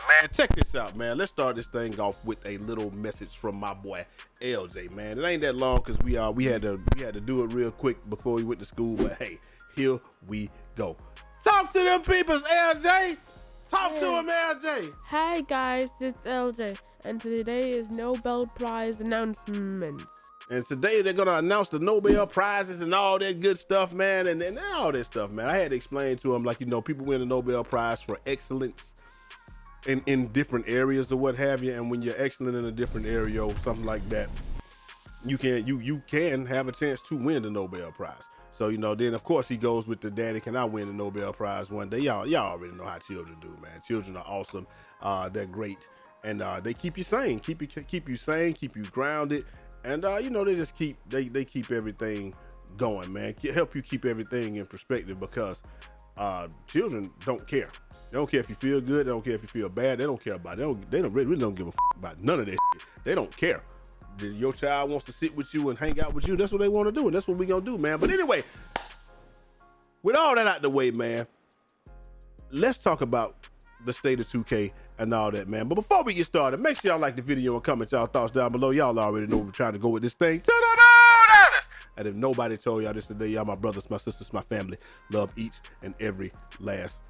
man, check this out, man. Let's start this thing off with a little message from my boy LJ, man. It ain't that long because we had to do it real quick before we went to school, but hey, here we go. Talk to them peoples, LJ. Talk to them, LJ. Hi guys, it's LJ, and today is Nobel Prize announcements. And today they're gonna announce the Nobel Prizes and all that good stuff, man, and all that stuff, man. I had to explain to them, like, you know, people win the Nobel Prize for excellence in different areas or what have you, and when you're excellent in a different area or something like that, you can have a chance to win the Nobel Prize. So, you know, then of course he goes with the daddy, can I win the Nobel Prize one day? Y'all already know how children do, man. Children are awesome. They're great, and they keep you sane, keep you sane, keep you grounded. And you know, they just keep everything going, man. Help you keep everything in perspective, because children don't care. They don't care if you feel good. They don't care if you feel bad. They don't care about it. They don't really don't give a about none of that shit. They don't care. Your child wants to sit with you and hang out with you. That's what they want to do, and that's what we gonna do, man. But anyway, with all that out the way, man, let's talk about the state of 2K and all that, man. But before we get started, make sure y'all like the video and comment y'all thoughts down below. Y'all already know we're trying to go with this thing to the moon. And if nobody told y'all this today, y'all my brothers, my sisters, my family. Love each and every last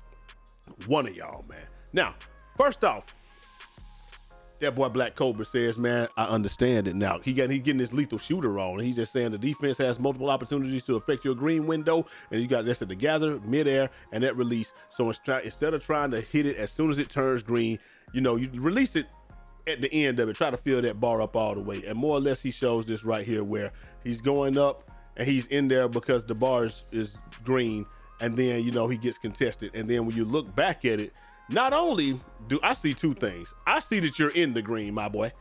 one of y'all, man. Now, first off, that boy Black Cobra says, man, I understand it now. He's getting this lethal shooter on. And he's just saying the defense has multiple opportunities to affect your green window, and you got this at the gather, midair, and at release. So instead of trying to hit it as soon as it turns green, you know, you release it at the end of it. Try to fill that bar up all the way. And more or less, he shows this right here where he's going up and he's in there because the bar is green, and then, you know, he gets contested. And then when you look back at it, not only do I see two things. I see that you're in the green, my boy.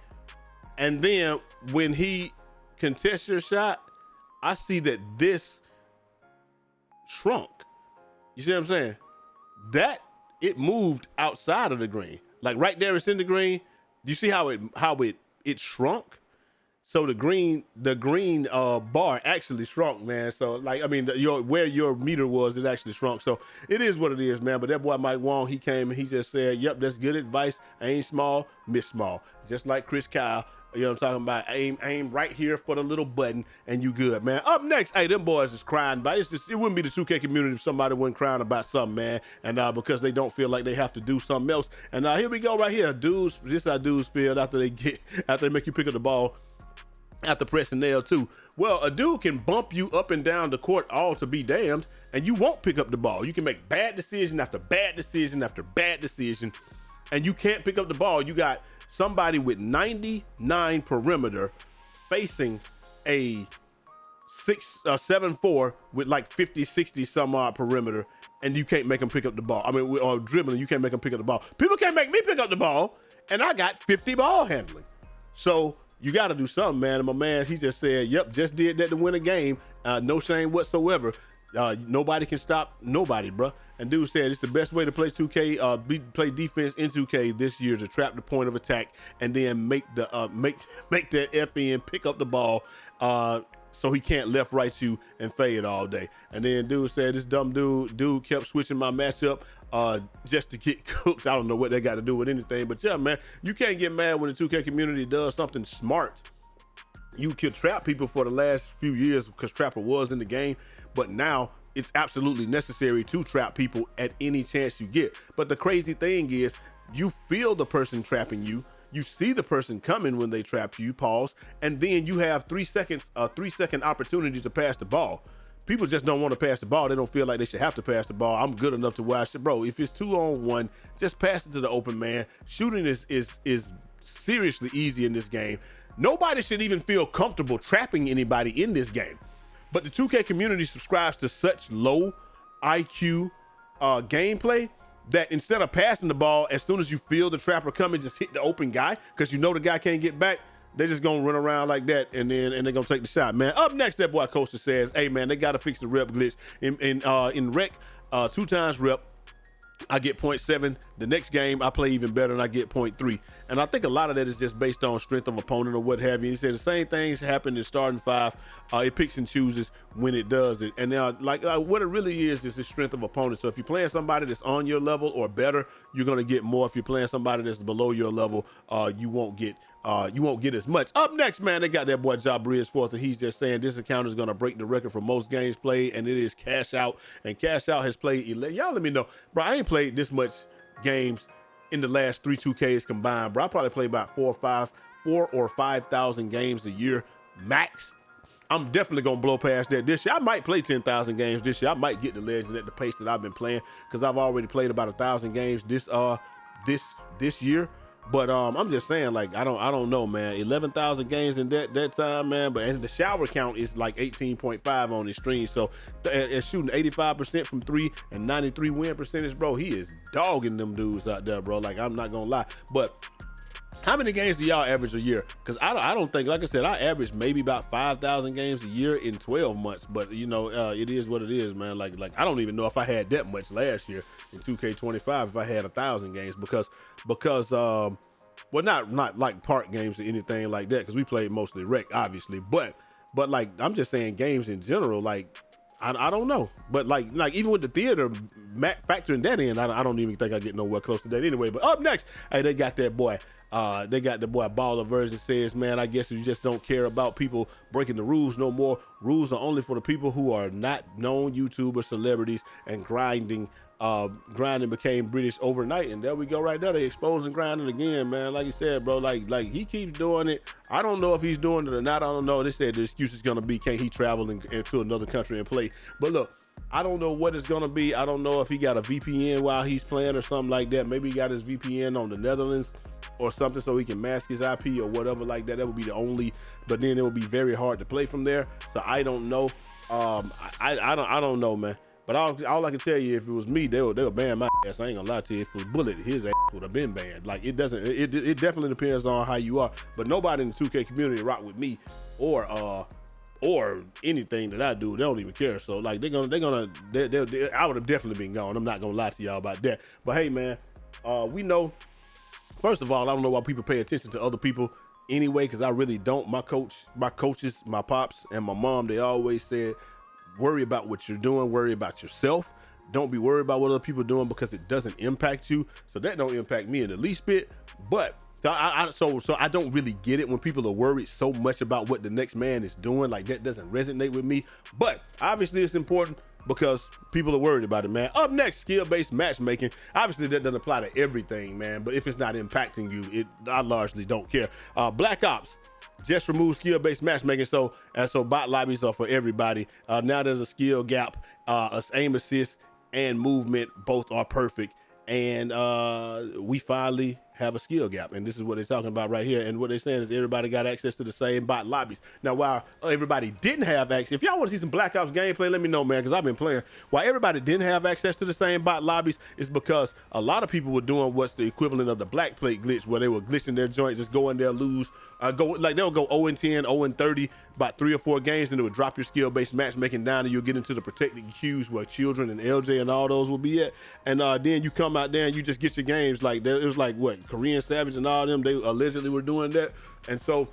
And then when he contests your shot, I see that this shrunk. You see what I'm saying? That it moved outside of the green. Like right there, it's in the green. Do you see how it shrunk? So the green bar actually shrunk, man. So like, I mean, where your meter was, it actually shrunk. So it is what it is, man. But that boy Mike Wong, he came and he just said, yep, that's good advice. Aim small, miss small. Just like Chris Kyle, you know what I'm talking about? Aim right here for the little button and you good, man. Up next, hey, them boys is crying, but it wouldn't be the 2K community if somebody wasn't crying about something, man. And because they don't feel like they have to do something else. And here we go right here. Dudes, this is how dudes feel after they make you pick up the ball after pressing L2. Well, a dude can bump you up and down the court all to be damned, and you won't pick up the ball. You can make bad decision after bad decision after bad decision, and you can't pick up the ball. You got somebody with 99 perimeter facing a 7-4 with like 50, 60 some odd perimeter, and you can't make them pick up the ball. I mean, or dribbling, you can't make them pick up the ball. People can't make me pick up the ball, and I got 50 ball handling. So you got to do something, man. And my man, he just said, yep, just did that to win a game. No shame whatsoever. Nobody can stop nobody, bruh. And dude said it's the best way to play 2K, play defense in 2K this year, to trap the point of attack and then make that FN pick up the ball so he can't left right you and fade all day. And then dude said this dumb dude kept switching my matchup just to get cooked. I don't know what they got to do with anything, but yeah, man, you can't get mad when the 2K community does something smart. You could trap people for the last few years because Trapper was in the game, but now it's absolutely necessary to trap people at any chance you get. But the crazy thing is, you feel the person trapping you, you see the person coming when they trap you, pause, and then you have 3 seconds, a 3-second opportunity to pass the ball. People just don't want to pass the ball. They don't feel like they should have to pass the ball. I'm good enough to where I should, bro. If it's 2-on-1, just pass it to the open man. Shooting is seriously easy in this game. Nobody should even feel comfortable trapping anybody in this game. But the 2K community subscribes to such low IQ gameplay that instead of passing the ball, as soon as you feel the trapper coming, just hit the open guy, because you know the guy can't get back. They're just gonna run around like that, and they're gonna take the shot, man. Up next, that boy Coaster says, hey man, they gotta fix the rep glitch in rec. 2 times rep, I get 0.7. The next game I play even better and I get 0.3. And I think a lot of that is just based on strength of opponent or what have you. He said the same things happen in starting five. It picks and chooses when it does it. And now, what it really is the strength of opponent. So if you're playing somebody that's on your level or better, you're gonna get more. If you're playing somebody that's below your level, you won't get as much. Up next, man, they got that boy Jabriz fourth, and he's just saying this account is gonna break the record for most games played, and it is Cash Out. And Cash Out has played 11. Y'all let me know, bro. I ain't played this much games in the last 3 2Ks combined, bro. I probably play about 4 or 5,000 games a year max. I'm definitely gonna blow past that this year. I might play 10,000 games this year. I might get the legend at the pace that I've been playing, because I've already played about 1,000 games this year. But I'm just saying, like, I don't know, man. 11,000 games in that time, man. But and the shower count is like 18.5 on his stream. So it's shooting 85% from 3 and 93 win percentage, bro. He is dogging them dudes out there, bro. Like, I'm not gonna lie. But how many games do y'all average a year? Because I don't think, like I said, I average maybe about 5,000 games a year in 12 months. But, you know, it is what it is, man. Like I don't even know if I had that much last year in 2K25 if I had 1,000 games because well, not like park games or anything like that, because we played mostly rec, obviously. But like, I'm just saying games in general, like, I don't know. But like even with the theater, factoring that in, I don't even think I get nowhere close to that anyway. But up next, hey, they got that boy. They got the boy Baller Version says, man, I guess you just don't care about people breaking the rules no more. Rules are only for the people who are not known YouTubers, celebrities, and grinding became British overnight. And there we go right there. They exposing grinding again, man. Like you said, bro, like he keeps doing it. I don't know if he's doing it or not. I don't know. They said the excuse is gonna be, can't he travel into another country and play? But look, I don't know what it's gonna be. I don't know if he got a VPN while he's playing or something like that. Maybe he got his VPN on the Netherlands or something so he can mask his IP or whatever like that. That would be the only, but then it would be very hard to play from there. So I don't know. I don't know, man. But all I can tell you, if it was me, they'll ban my ass. I ain't gonna lie to you. If it was Bullet, his ass would have been banned. Like, it definitely depends on how you are. But nobody in the 2K community rock with me or anything that I do. They don't even care. So like, I would have definitely been gone. I'm not gonna lie to y'all about that. But hey, man, we know. First of all, I don't know why people pay attention to other people anyway, because I really don't. My coaches, my pops, and my mom, they always said, worry about what you're doing, worry about yourself. Don't be worried about what other people are doing, because it doesn't impact you. So that don't impact me in the least bit. But so I don't really get it when people are worried so much about what the next man is doing. Like, that doesn't resonate with me. But obviously it's important, because people are worried about it, man. Up next, skill-based matchmaking. Obviously, that doesn't apply to everything, man. But if it's not impacting you, I largely don't care. Black Ops just removed skill-based matchmaking, so bot lobbies are for everybody. Now there's a skill gap. Aim assist and movement both are perfect, and we finally have a skill gap, and this is what they're talking about right here. And what they're saying is everybody got access to the same bot lobbies. Now, while everybody didn't have access, if y'all want to see some Black Ops gameplay, let me know, man, because I've been playing. Why everybody didn't have access to the same bot lobbies is because a lot of people were doing what's the equivalent of the black plate glitch, where they were glitching their joints, just go in there, lose, they'll go 0-10, 0-30, about 3 or 4 games, and it would drop your skill-based matchmaking down, and you'll get into the protected queues where Children and LJ and all those will be at. And then you come out there and you just get your games. Like, it was like, what, Korean Savage and all them, they allegedly were doing that. And so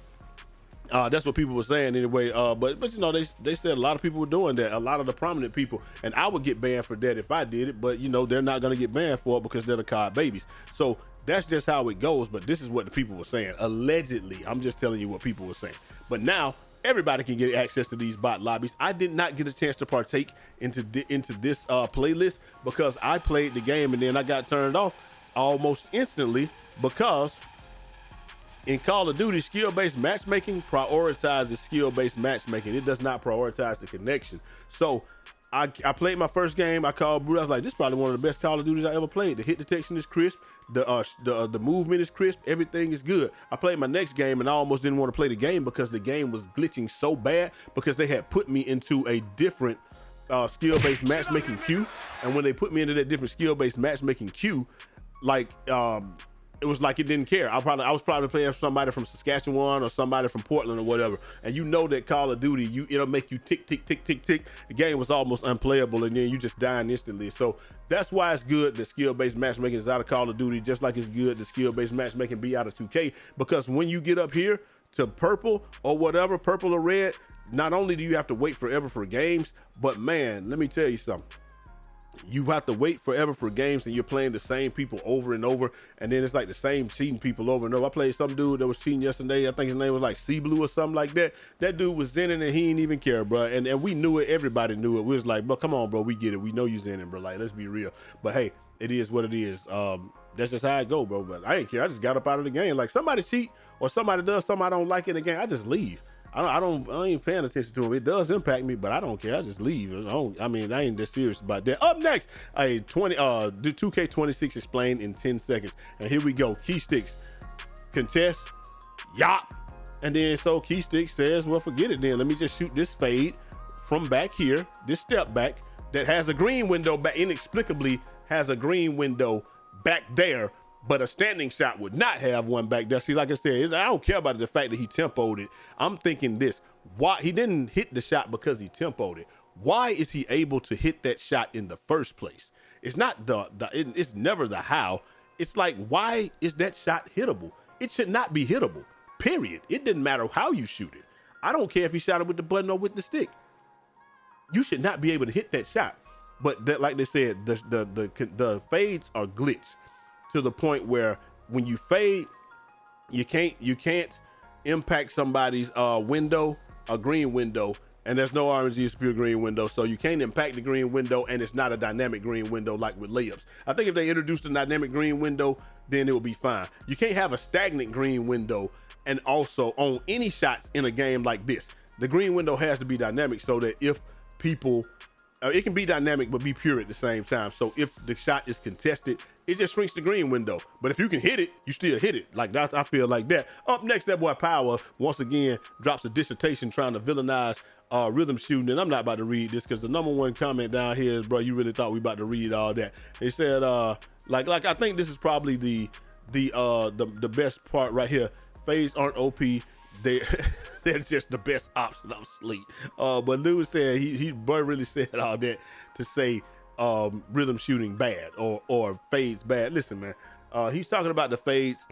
that's what people were saying anyway. But you know, they said a lot of people were doing that, a lot of the prominent people, and I would get banned for that if I did it. But you know, they're not gonna get banned for it because they're the COD babies. So that's just how it goes. But this is what the people were saying. Allegedly, I'm just telling you what people were saying. But now everybody can get access to these bot lobbies. I did not get a chance to partake into this playlist because I played the game and then I got turned off almost instantly, because in Call of Duty, skill-based matchmaking prioritizes skill-based matchmaking. It does not prioritize the connection. So I played my first game. I called Brew. I was like, this is probably one of the best Call of Duties I ever played. The hit detection is crisp. The movement is crisp. Everything is good. I played my next game and I almost didn't want to play the game because the game was glitching so bad, because they had put me into a different skill-based matchmaking queue. And when they put me into that different skill-based matchmaking queue, like it was like it didn't care. I was probably playing somebody from Saskatchewan or somebody from Portland or whatever, and you know that Call of Duty, it'll make you tick, tick, tick, tick, tick. The game was almost unplayable, and then you just dying instantly. So that's why it's good that skill-based matchmaking is out of Call of Duty, just like it's good that skill-based matchmaking be out of 2K, because when you get up here to purple or whatever, purple or red, not only do you have to wait forever for games, but man, let me tell you something. You have to wait forever for games, and you're playing the same people over and over, and then it's like the same cheating people over and over. I played some dude that was cheating yesterday. I think his name was like Sea Blue or something like that. That dude was zenning and he didn't even care, bro. And we knew it. Everybody knew it. We was like, bro, come on, bro. We get it. We know you zenning, bro. Like, let's be real. But hey, it is what it is. That's just how it go, bro. But I ain't care. I just got up out of the game. Like, somebody cheat or somebody does something I don't like in the game, I just leave. I ain't paying attention to him. It does impact me, but I don't care. I just leave. I ain't that serious about that. Up next, do 2K26 explained in 10 seconds. And here we go. Key sticks, contest, yop. And then so Key Stick says, well, forget it then. Let me just shoot this fade from back here, this step back that has a green window back, inexplicably has a green window back there, but a standing shot would not have one back there. See, like I said, I don't care about the fact that he tempoed it. I'm thinking this, why he didn't hit the shot because he tempoed it. Why is he able to hit that shot in the first place? It's not it's never the how. It's like, why is that shot hittable? It should not be hittable, period. It didn't matter how you shoot it. I don't care if he shot it with the button or with the stick. You should not be able to hit that shot. But that, like they said, the fades are glitched to the point where when you fade, you can't impact somebody's window, a green window, and there's no RNG, it's pure green window, so you can't impact the green window, and it's not a dynamic green window like with layups. I think if they introduced a dynamic green window, then it would be fine. You can't have a stagnant green window and also on any shots in a game like this. The green window has to be dynamic so that if people, it can be dynamic but be pure at the same time. So if the shot is contested, it just shrinks the green window. But if you can hit it, you still hit it. Like that, I feel like that. Up next, that boy Power once again drops a dissertation trying to villainize rhythm shooting. And I'm not about to read this because the #1 comment down here is, bro, you really thought we about to read all that? They said, like I think this is probably the best part right here. Fades aren't OP. They're just the best option. I'm asleep. But Lou said he really said all that to say rhythm shooting bad or fades bad. Listen, man, he's talking about the fades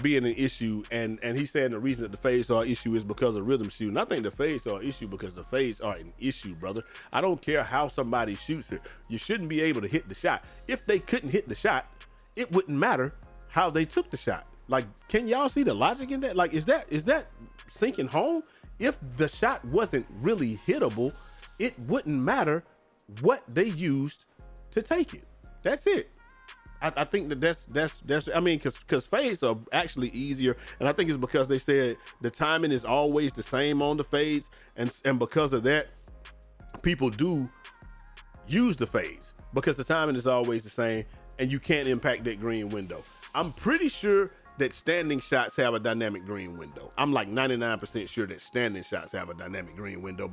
being an issue, and he's saying the reason that the fades are an issue is because of rhythm shooting. I think the fades are an issue because the fades are an issue, brother. I don't care how somebody shoots it. You shouldn't be able to hit the shot. If they couldn't hit the shot, it wouldn't matter how they took the shot. Like, can y'all see the logic in that? Like, is that sinking home? If the shot wasn't really hittable, it wouldn't matter what they used to take it. That's it. I think that's I mean, because fades are actually easier, and I think it's because they said the timing is always the same on the fades, and because of that, people do use the fades because the timing is always the same, and you can't impact that green window. I'm pretty sure that standing shots have a dynamic green window. I'm like 99% sure that standing shots have a dynamic green window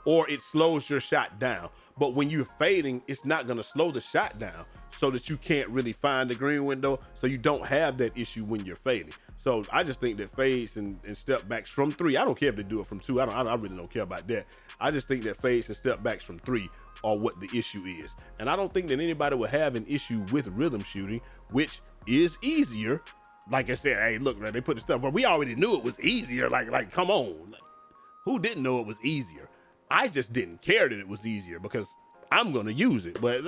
or it slows your shot down. But when you're fading, it's not gonna slow the shot down so that you can't really find the green window, so you don't have that issue when you're fading. So I just think that fades and step backs from 3, I don't care if they do it from 2, I really don't care about that. I just think that fades and step backs from 3 are what the issue is. And I don't think that anybody would have an issue with rhythm shooting, which is easier. Like I said, hey, look, man, they put the stuff, but we already knew it was easier. Like, come on. Like, who didn't know it was easier? I just didn't care that it was easier because I'm gonna use it. But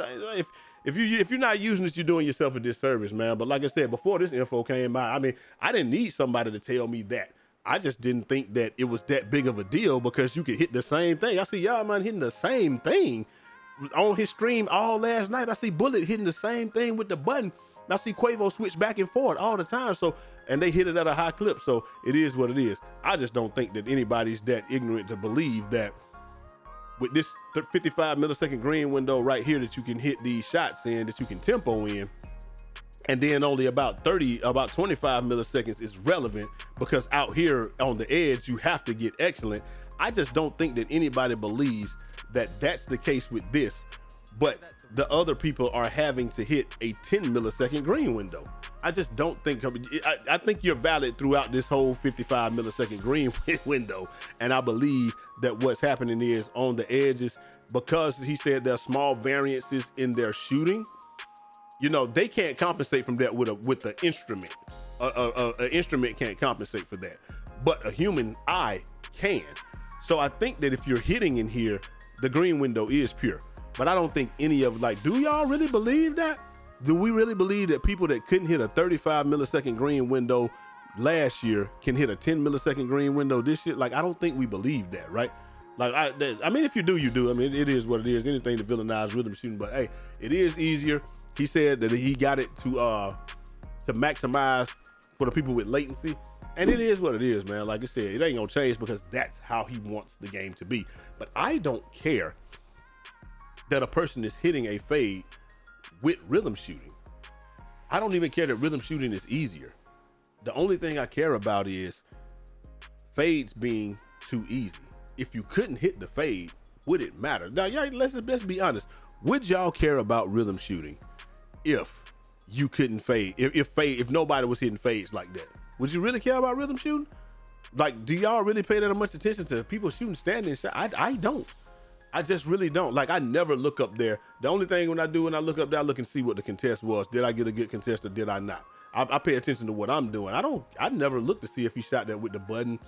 if you're not using this, you're doing yourself a disservice, man. But like I said, before this info came out, I mean, I didn't need somebody to tell me that. I just didn't think that it was that big of a deal because you could hit the same thing. I see y'all, man, hitting the same thing on his stream all last night. I see Bullet hitting the same thing with the button. I see Quavo switch back and forth all the time. So, and they hit it at a high clip. So it is what it is. I just don't think that anybody's that ignorant to believe that with this 55 millisecond green window right here that you can hit these shots in, that you can tempo in, and then only about 25 milliseconds is relevant because out here on the edge, you have to get excellent. I just don't think that anybody believes that that's the case with this, but the other people are having to hit a 10 millisecond green window. I just don't think, I think you're valid throughout this whole 55 millisecond green window. And I believe that what's happening is on the edges, because he said there are small variances in their shooting, you know, they can't compensate from that with the instrument. An instrument can't compensate for that, but a human eye can. So I think that if you're hitting in here, the green window is pure. But I don't think any of, like, do y'all really believe that? Do we really believe that people that couldn't hit a 35 millisecond green window last year can hit a 10 millisecond green window this year? Like, I don't think we believe that, right? Like, I mean, if you do, you do. I mean, it is what it is. Anything to villainize rhythm shooting, but hey, it is easier. He said that he got it to maximize for the people with latency, and it is what it is, man. Like I said, it ain't gonna change because that's how he wants the game to be. But I don't care that a person is hitting a fade with rhythm shooting. I don't even care that rhythm shooting is easier. The only thing I care about is fades being too easy. If you couldn't hit the fade, would it matter? Now, y'all, let's be honest. Would y'all care about rhythm shooting if you couldn't fade? If nobody was hitting fades like that, would you really care about rhythm shooting? Like, do y'all really pay that much attention to people shooting standing shot? I don't. I just really don't. Like, I never look up there. The only thing when I look up there, I look and see what the contest was. Did I get a good contest or did I not? I pay attention to what I'm doing. I never look to see if he shot that with the button,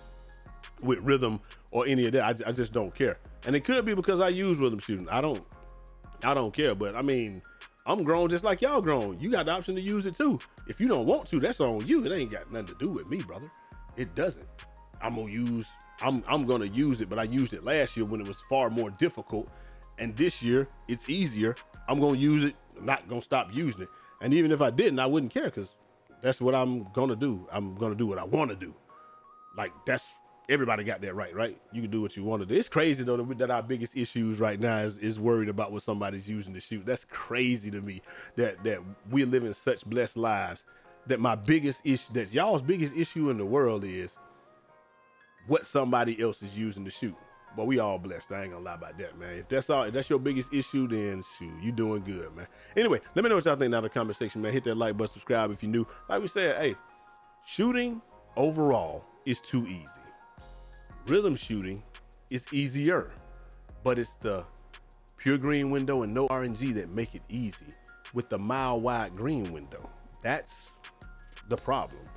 with rhythm, or any of that. I just don't care. And it could be because I use rhythm shooting. I don't care. But I mean, I'm grown just like y'all grown. You got the option to use it too. If you don't want to, that's on you. It ain't got nothing to do with me, brother. It doesn't. I'm gonna use it, but I used it last year when it was far more difficult. And this year it's easier. I'm gonna use it. I'm not gonna stop using it. And even if I didn't, I wouldn't care, because that's what I'm gonna do. I'm gonna do what I wanna do. Like, that's, everybody got that right? You can do what you want to do. It's crazy though that our biggest issues right now is worried about what somebody's using to shoot. That's crazy to me that we're living such blessed lives that y'all's biggest issue in the world is what somebody else is using to shoot. But we all blessed. I ain't gonna lie about that, man. If that's your biggest issue, then shoot, you doing good, man. Anyway, let me know what y'all think down in the comment section, man. Hit that like button, subscribe if you're new. Like we said, hey, shooting overall is too easy. Rhythm shooting is easier, but it's the pure green window and no RNG that make it easy with the mile wide green window. That's the problem.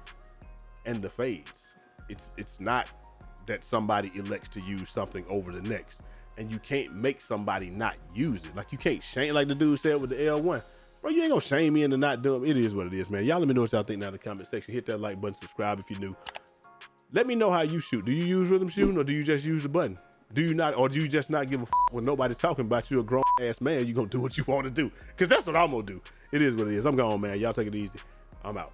And the fades. It's not that somebody elects to use something over the next, and you can't make somebody not use it. Like, you can't shame, like the dude said with the L1. Bro, you ain't gonna shame me into not doing it. It is what it is, man. Y'all let me know what y'all think down in the comment section. Hit that like button, subscribe if you're new. Let me know how you shoot. Do you use rhythm shooting, or do you just use the button? Do you not, or do you just not give a f when nobody talking about you, a grown ass man? You gonna do what you want to do, because that's what I'm gonna do. It is what it is. I'm gone, man. Y'all take it easy. I'm out.